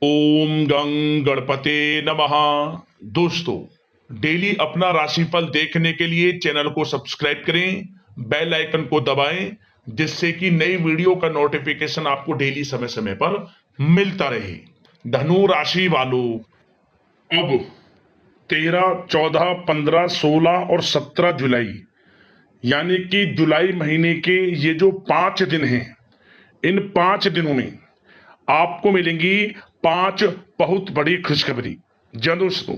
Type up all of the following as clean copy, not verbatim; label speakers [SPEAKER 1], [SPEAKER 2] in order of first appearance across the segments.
[SPEAKER 1] ओम गं गणपते नमः। दोस्तों, डेली अपना राशिफल देखने के लिए चैनल को सब्सक्राइब करें, बेल आइकन को दबाएं, जिससे कि नई वीडियो का नोटिफिकेशन आपको डेली समय समय पर मिलता रहे। धनु राशि वालों, अब 13, 14, 15, 16 और 17 जुलाई यानी कि जुलाई महीने के ये जो 5 दिन हैं, इन 5 दिनों में आपको मिलेंगी 5 बहुत बड़ी खुशखबरी। जब दोस्तों,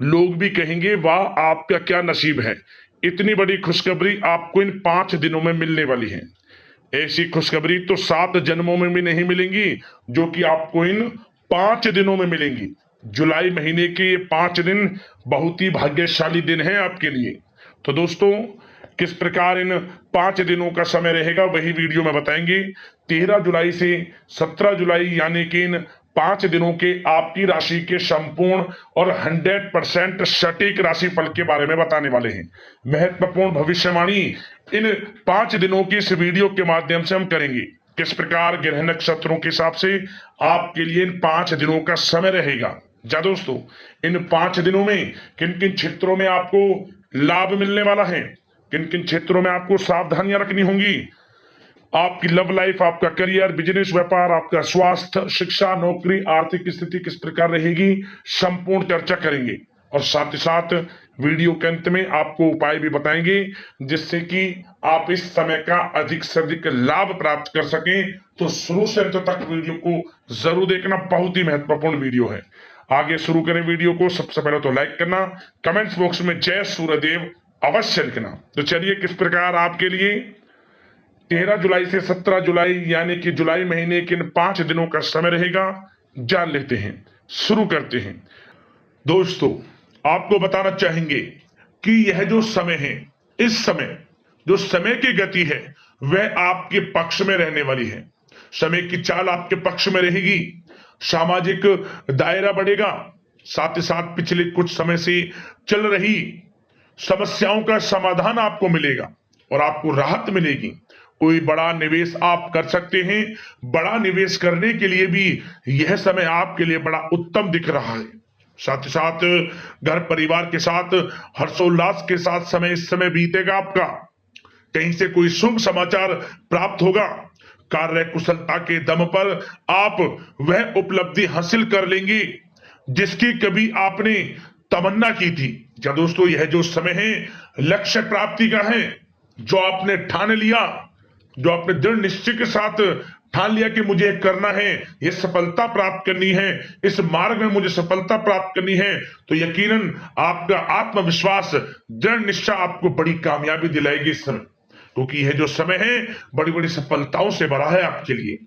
[SPEAKER 1] लोग भी कहेंगे वाह आपका क्या नसीब है, इतनी बड़ी खुशखबरी आपको इन 5 दिनों में मिलने वाली है। ऐसी खुशखबरी तो 7 जन्मों में भी नहीं मिलेंगी जो कि आपको इन 5 दिनों में मिलेंगी। जुलाई महीने के ये 5 दिन बहुत ही भाग्यशाली दिन है आपके लिए। तो दोस्तों, किस प्रकार इन 5 दिनों का समय रहेगा वही वीडियो में बताएंगे। 13 जुलाई से 17 जुलाई यानी कि इन 5 दिनों के आपकी राशि के संपूर्ण और 100% सटीक राशिफल के बारे में बताने वाले हैं। महत्वपूर्ण भविष्यवाणी इन 5 दिनों की इस वीडियो के माध्यम से हम करेंगे। किस प्रकार ग्रह नक्षत्रों के हिसाब से आपके लिए इन 5 दिनों का समय रहेगा। जा दोस्तों, इन 5 दिनों में किन किन क्षेत्रों में आपको लाभ मिलने वाला है, किन किन क्षेत्रों में आपको सावधानियां रखनी होंगी, आपकी लव लाइफ, आपका करियर, बिजनेस, व्यापार, आपका स्वास्थ्य, शिक्षा, नौकरी, आर्थिक स्थिति किस प्रकार रहेगी, संपूर्ण चर्चा करेंगे। और साथ ही साथ वीडियो के अंत में आपको उपाय भी बताएंगे जिससे कि आप इस समय का अधिक से अधिक लाभ प्राप्त कर सकें। तो शुरू से अंत तक वीडियो को जरूर देखना, बहुत ही महत्वपूर्ण वीडियो है। आगे शुरू करें वीडियो को। सबसे पहले तो लाइक करना, कमेंट्स बॉक्स में जय सूर्यदेव अवश्य लिखना। तो चलिए, किस प्रकार आपके लिए 13 जुलाई से 17 जुलाई यानी कि जुलाई महीने के इन 5 दिनों का समय रहेगा, जान लेते हैं। शुरू करते हैं। दोस्तों, आपको बताना चाहेंगे कि यह जो समय है, इस समय जो समय की गति है वह आपके पक्ष में रहने वाली है। समय की चाल आपके पक्ष में रहेगी, सामाजिक दायरा बढ़ेगा, साथ ही साथ पिछले कुछ समय से चल रही समस्याओं का समाधान आपको मिलेगा और आपको राहत मिलेगी। कोई बड़ा निवेश आप कर सकते हैं। बड़ा निवेश करने के लिए भी यह समय आपके लिए बड़ा उत्तम दिख रहा है। साथ ही साथ घर परिवार के साथ हर्षोल्लास के साथ समय इस समय बीतेगा आपका। कहीं से कोई शुभ समाचार प्राप्त होगा। कार्य कुशलता के दम पर आप वह उपलब्धि हासिल कर लेंगे जिसकी कभी आपने तमन्ना की थी। क्या दोस्तों, यह जो समय है लक्ष्य प्राप्ति का है। जो आपने ठान लिया, जो आपने दृढ़ निश्चय के साथ ठान लिया कि मुझे करना है, ये सफलता प्राप्त करनी है, इस मार्ग में मुझे सफलता प्राप्त करनी है, तो यकीनन आपका आत्मविश्वास, दृढ़ निश्चय आपको बड़ी कामयाबी दिलाएगी इस समय। क्योंकि यह जो समय है बड़ी बड़ी सफलताओं से भरा है आपके लिए।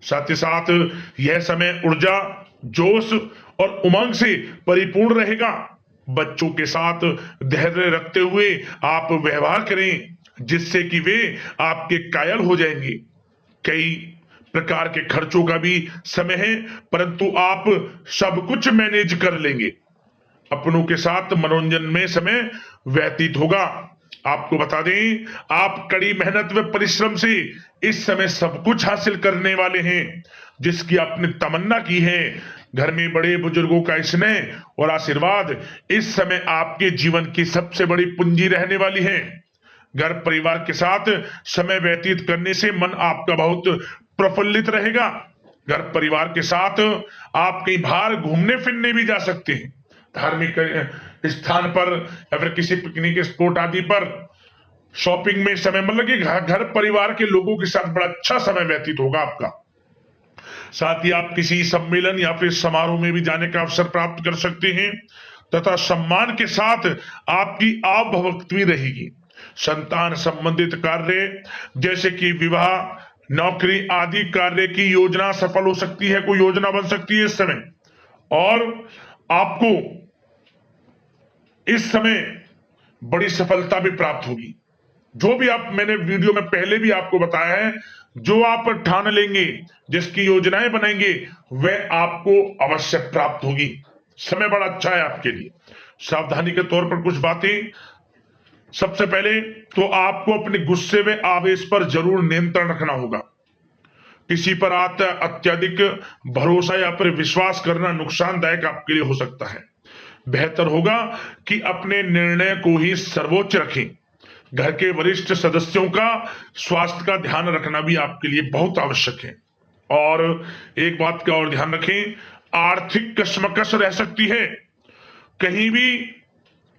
[SPEAKER 1] साथ ही साथ यह समय ऊर्जा, जोश और उमंग से परिपूर्ण रहेगा। बच्चों के साथ धैर्य रखते हुए आप व्यवहार करें जिससे कि वे आपके कायल हो जाएंगे। कई प्रकार के खर्चों का भी समय है, परंतु आप सब कुछ मैनेज कर लेंगे। अपनों के साथ मनोरंजन में समय व्यतीत होगा। आपको बता दें, आप कड़ी मेहनत व परिश्रम से इस समय सब कुछ हासिल करने वाले हैं जिसकी आपने तमन्ना की है। घर में बड़े बुजुर्गों का स्नेह और आशीर्वाद इस समय आपके जीवन की सबसे बड़ी पूंजी रहने वाली है। घर परिवार के साथ समय व्यतीत करने से मन आपका बहुत प्रफुल्लित रहेगा। घर परिवार के साथ आप कई बार घूमने फिरने भी जा सकते हैं, धार्मिक स्थान पर या फिर किसी पिकनिक स्पॉट आदि पर, शॉपिंग में समय, मतलब कि घर परिवार के लोगों के साथ बड़ा अच्छा समय व्यतीत होगा आपका। साथ ही आप किसी सम्मेलन या फिर समारोह में भी जाने का अवसर प्राप्त कर सकते हैं तथा सम्मान के साथ आपकी आवभगत भी रहेगी। संतान संबंधित कार्य जैसे कि विवाह, नौकरी आदि कार्य की योजना सफल हो सकती है, कोई योजना बन सकती है इस समय। और आपको इस समय बड़ी सफलता भी प्राप्त होगी। जो भी आप, मैंने वीडियो में पहले भी आपको बताया है, जो आप ठान लेंगे, जिसकी योजनाएं बनाएंगे, वह आपको अवश्य प्राप्त होगी। समय बड़ा अच्छा है आपके लिए। सावधानी के तौर पर कुछ बातें। सबसे पहले तो आपको अपने गुस्से व आवेश पर जरूर नियंत्रण रखना होगा। किसी पर अत्यधिक भरोसा या फिर विश्वास करना नुकसानदायक आपके लिए हो सकता है। बेहतर होगा कि अपने निर्णय को ही सर्वोच्च रखें। घर के वरिष्ठ सदस्यों का स्वास्थ्य का ध्यान रखना भी आपके लिए बहुत आवश्यक है। और एक बात का और ध्यान रखें, आर्थिक कशमकश रह सकती है। कहीं भी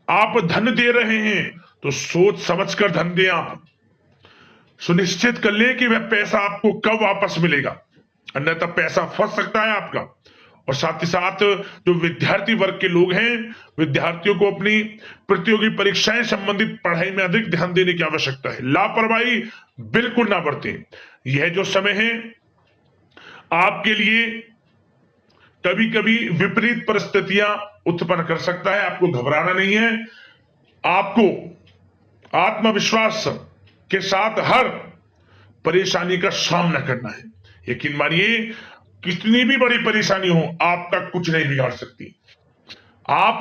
[SPEAKER 1] आप धन दे रहे हैं तो सोच समझकर धन दें। आप सुनिश्चित कर लें कि वह पैसा आपको कब वापस मिलेगा, अन्यथा पैसा फंस सकता है आपका। और साथ ही साथ जो विद्यार्थी वर्ग के लोग हैं, विद्यार्थियों को अपनी प्रतियोगी परीक्षाएं संबंधित पढ़ाई में अधिक ध्यान देने की आवश्यकता है। लापरवाही बिल्कुल ना बरतें। यह जो समय है आपके लिए कभी कभी विपरीत परिस्थितियां उत्पन्न कर सकता है। आपको घबराना नहीं है, आपको आत्मविश्वास के साथ हर परेशानी का सामना करना है। यकीन मानिए, कितनी भी बड़ी परेशानी हो आपका कुछ नहीं बिगाड़ सकती। आप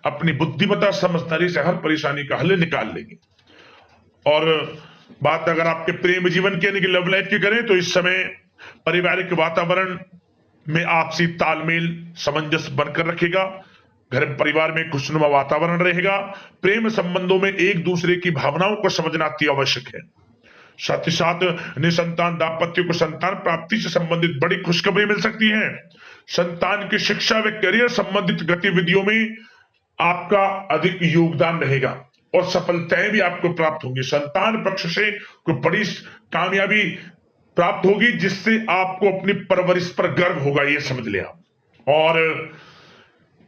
[SPEAKER 1] अपनी बुद्धिमत्ता समझदारी से हर परेशानी का हल निकाल लेंगे। और बात अगर आपके प्रेम जीवन की यानी कि लव लाइफ की करें तो इस समय पारिवारिक वातावरण में आपसी तालमेल सामंजस्य बनकर रखेगा। घर परिवार में खुशनुमा वातावरण रहेगा। प्रेम संबंधों में एक दूसरे की भावनाओं को समझना अति आवश्यक है। साथ ही साथ निसंतान दाम्पत्य को संतान प्राप्ति से संबंधित बड़ी खुशखबरी मिल सकती है। संतान की शिक्षा व करियर संबंधित गतिविधियों में आपका अधिक योगदान रहेगा और सफलताएं भी आपको प्राप्त होंगी। संतान पक्ष से कोई बड़ी कामयाबी प्राप्त होगी जिससे आपको अपनी परवरिश पर गर्व होगा, ये समझ लिया। और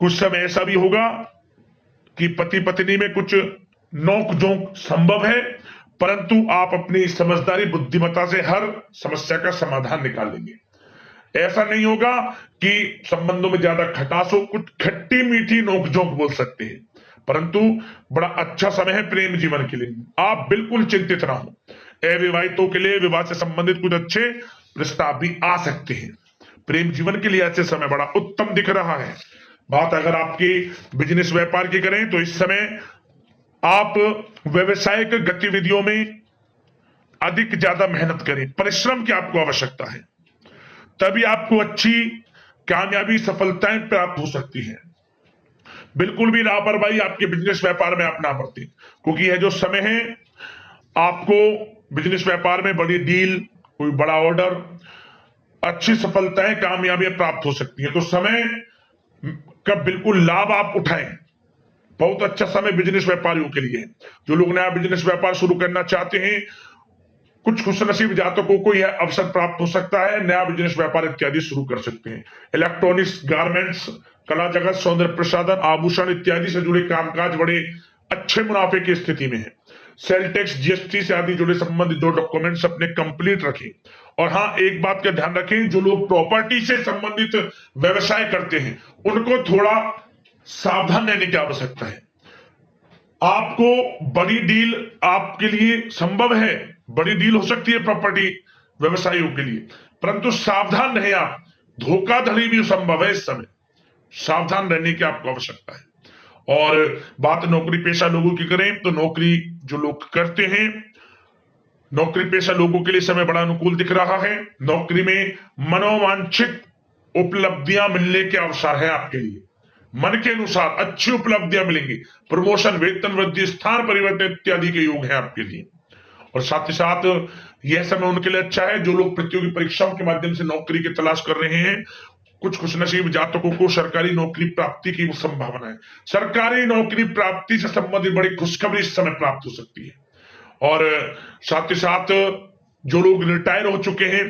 [SPEAKER 1] कुछ समय ऐसा भी होगा कि पति पत्नी में कुछ नोक झोंक संभव है, परंतु आप अपनी समझदारी बुद्धिमत्ता से हर समस्या का समाधान निकाल लेंगे। ऐसा नहीं होगा कि संबंधों में ज्यादा खटास हो, कुछ खट्टी मीठी नोकझोंक बोल सकते हैं, परंतु बड़ा अच्छा समय है प्रेम जीवन के लिए। आप बिल्कुल चिंतित ना हो। अविवाहितों के लिए विवाह से संबंधित कुछ अच्छे प्रस्ताव भी आ सकते हैं। प्रेम जीवन के लिए ऐसे समय बड़ा उत्तम दिख रहा है। बात अगर आपकी बिजनेस व्यापार की करें तो इस समय आप व्यवसायिक गतिविधियों में अधिक ज्यादा मेहनत करें। परिश्रम की आपको आवश्यकता है, तभी आपको अच्छी कामयाबी सफलताएं प्राप्त हो सकती है। बिल्कुल भी लापरवाही आपके बिजनेस व्यापार में आप ना बरतें, क्योंकि यह जो समय है आपको बिजनेस व्यापार में बड़ी डील, कोई बड़ा ऑर्डर, अच्छी सफलताएं कामयाबियां प्राप्त हो सकती है। तो समय का बिल्कुल लाभ आप उठाएं। बहुत अच्छा समय बिजनेस व्यापारियों के लिए। जो लोग नया बिजनेस व्यापार शुरू करना चाहते हैं, कुछ खुशनसीब जातकों को यह अवसर प्राप्त हो सकता है, नया बिजनेस व्यापार इत्यादि शुरू कर सकते हैं। इलेक्ट्रॉनिक्स, गारमेंट्स, कला जगत, सौंदर्य प्रसाधन, आभूषण इत्यादि से जुड़े कामकाज बड़े अच्छे मुनाफे की स्थिति में है। सेल टैक्स, जीएसटी से आदि जुड़े संबंधित जो डॉक्यूमेंट्स अपने कंप्लीट रखें। और हाँ, एक बात का ध्यान रखें, जो लोग प्रॉपर्टी से संबंधित व्यवसाय करते हैं उनको थोड़ा सावधान रहने की आवश्यकता है। आपको बड़ी डील आपके लिए संभव है, बड़ी डील हो सकती है प्रॉपर्टी व्यवसायियों के लिए, परंतु सावधान रहे आप। धोखाधड़ी भी संभव है इस समय, सावधान रहने की आपको आवश्यकता है। और बात नौकरी पेशा लोगों की करें तो नौकरी जो लोग करते हैं, नौकरी पेशा लोगों के लिए समय बड़ा अनुकूल दिख रहा है। नौकरी में मनोवांछित उपलब्धियां मिलने के अवसर है आपके लिए। मन के अनुसार अच्छी उपलब्धियां मिलेंगी। प्रमोशन, वेतन वृद्धि, स्थान परिवर्तन इत्यादि के योग है आपके लिए। और साथ ही साथ यह समय उनके लिए अच्छा है जो लोग प्रतियोगी परीक्षाओं के माध्यम से नौकरी की तलाश कर रहे हैं। कुछ खुशनसीब जातकों को सरकारी नौकरी प्राप्ति की संभावना है। सरकारी नौकरी प्राप्ति से संबंधित बड़ी खुशखबरी इस समय प्राप्त हो सकती है। और साथ ही साथ जो लोग रिटायर हो चुके हैं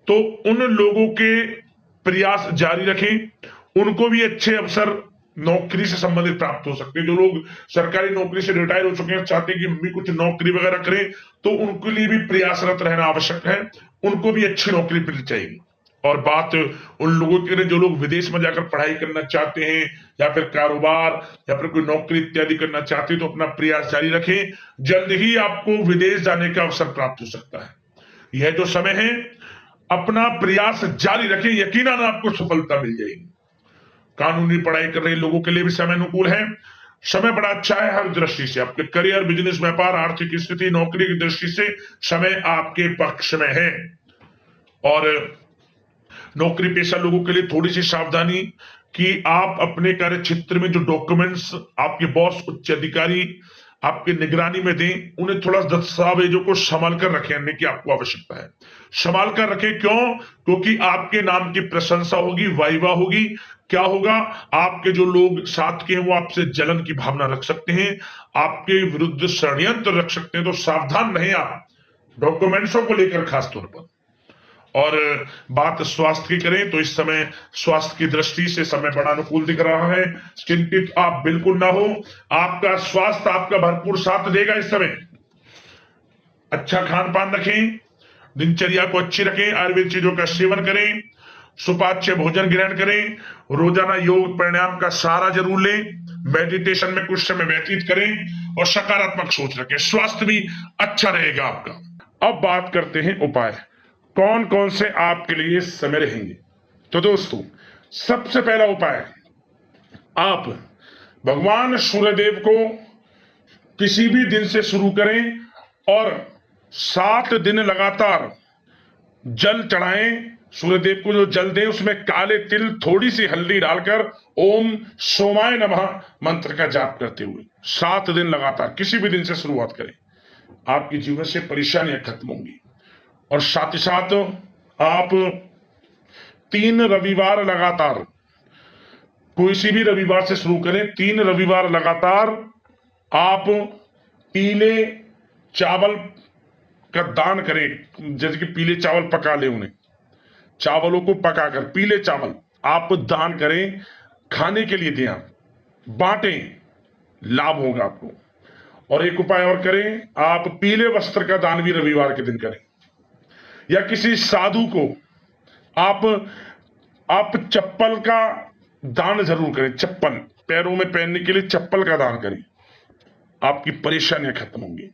[SPEAKER 1] तो उन लोगों के प्रयास जारी रखें, उनको भी अच्छे अवसर नौकरी से संबंधित प्राप्त हो सकते हैं। जो लोग सरकारी नौकरी से रिटायर हो चुके हैं, चाहते हैं कि हम भी कुछ नौकरी वगैरह करें, तो उनके लिए भी प्रयासरत रहना आवश्यक है। उनको भी अच्छी नौकरी मिल जाएगी। और बात उन लोगों के लिए जो लोग विदेश में जाकर पढ़ाई करना चाहते हैं या फिर कारोबार या फिर कोई नौकरी इत्यादि करना चाहते हैं, तो अपना प्रयास जारी रखें। जल्द ही आपको विदेश जाने का अवसर प्राप्त हो सकता है। यह जो समय है अपना प्रयास जारी रखें, यकीनन आपको सफलता मिल जाएगी। कानूनी पढ़ाई कर रहे लोगों के लिए भी समय अनुकूल है। समय बड़ा अच्छा है हर दृष्टि से। आपके करियर, बिजनेस, व्यापार, आर्थिक स्थिति, नौकरी की दृष्टि से समय आपके पक्ष में है। और नौकरी पेशा लोगों के लिए थोड़ी सी सावधानी कि आप अपने कार्य क्षेत्र में जो डॉक्यूमेंट्स आपके बॉस उच्च अधिकारी आपके निगरानी में दें, उन्हें थोड़ा दस्तावेजों को संभाल कर रखने की आपको आवश्यकता है। संभाल कर रखें, क्यों? क्योंकि आपके नाम की प्रशंसा होगी, वाइवा होगी। क्या होगा? आपके जो लोग साथ के हैं वो आपसे जलन की भावना रख सकते हैं, आपके विरुद्ध षड्यंत्र रख सकते हैं। तो सावधान रहें आप डॉक्यूमेंट्सों को लेकर खास तौर पर। और बात स्वास्थ्य की करें तो इस समय स्वास्थ्य की दृष्टि से समय बड़ा अनुकूल दिख रहा है। चिंतित आप बिल्कुल ना हो, आपका स्वास्थ्य आपका भरपूर साथ देगा इस समय। अच्छा खान पान रखें, दिनचर्या को अच्छी रखें, आयुर्वेद चीजों का सेवन करें, सुपाच्य भोजन ग्रहण करें, रोजाना योग प्राणायाम का सहारा जरूर लें, मेडिटेशन में कुछ समय व्यतीत करें और सकारात्मक सोच रखें। स्वास्थ्य भी अच्छा रहेगा आपका। अब बात करते हैं उपाय, कौन कौन से आपके लिए समय रहेंगे। तो दोस्तों, सबसे पहला उपाय, आप भगवान सूर्यदेव को किसी भी दिन से शुरू करें और 7 दिन लगातार जल चढ़ाएं। सूर्यदेव को जो जल दें उसमें काले तिल, थोड़ी सी हल्दी डालकर ओम सोमाय नमः मंत्र का जाप करते हुए 7 दिन लगातार किसी भी दिन से शुरुआत करें। आपके जीवन से परेशानियां खत्म होंगी। और साथ ही साथ आप 3 रविवार लगातार, कोई सी भी रविवार से शुरू करें, 3 रविवार लगातार आप पीले चावल का दान करें। जैसे कि पीले चावल पका ले, उन्हें चावलों को पकाकर पीले चावल आप दान करें, खाने के लिए दें, आप बांटें, लाभ होगा आपको। और एक उपाय और करें, आप पीले वस्त्र का दान भी रविवार के दिन करें, या किसी साधु को आप चप्पल का दान जरूर करें। चप्पल पैरों में पहनने के लिए चप्पल का दान करें, आपकी परेशानियां खत्म होंगी।